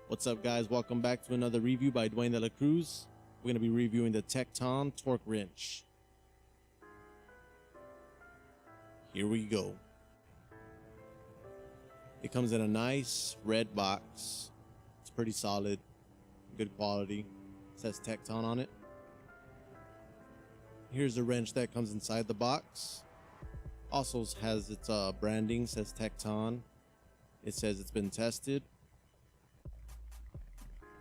What's up, guys? Welcome back to another review by Dwayne Delacruz. We're going to be reviewing the Tekton torque wrench. Here we go. It comes in a nice red box. It's pretty solid, good quality. It says Tekton on it. Here's the wrench that comes inside the box. Also has its branding, says Tekton. It says it's been tested.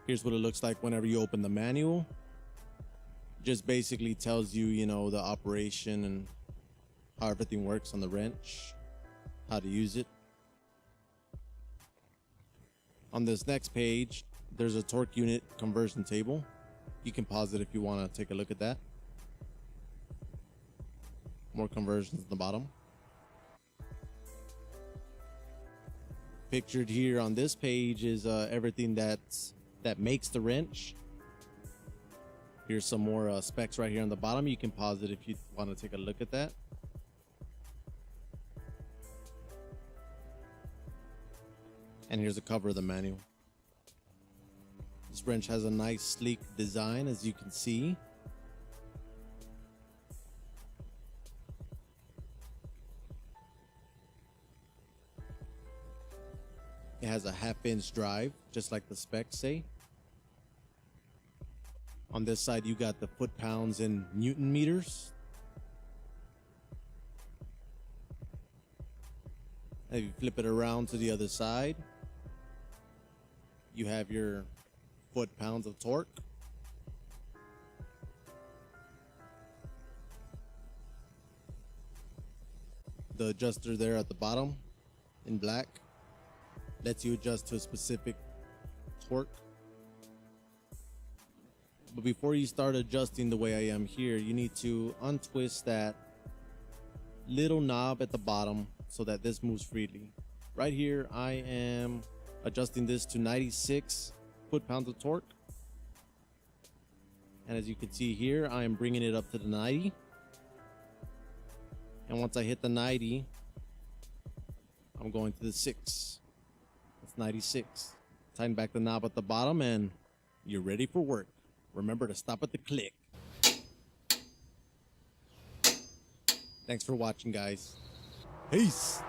Here's what it looks like whenever you open the manual. Just basically tells you, the operation and how everything works on the wrench, how to use it. On this next page, there's a torque unit conversion table. You can pause it if you want to take a look at that. More conversions at the bottom. Pictured here on this page is everything that makes the wrench. Here's some more specs right here on the bottom. You can pause it if you want to take a look at that. And here's a cover of the manual. This wrench has a nice sleek design, as you can see. It has a 1/2-inch drive, just like the specs say. On this side, you got the foot-pounds and Newton meters. If you flip it around to the other side, you have your foot-pounds of torque. The adjuster there at the bottom in black lets you adjust to a specific torque. But before you start adjusting the way I am here, you need to untwist that little knob at the bottom so that this moves freely. Right here, I am adjusting this to 96 foot-pounds of torque. And as you can see here, I am bringing it up to the 90. And once I hit the 90, I'm going to the 6. That's 96. Tighten back the knob at the bottom and you're ready for work. Remember to stop at the click. Thanks for watching, guys. Peace.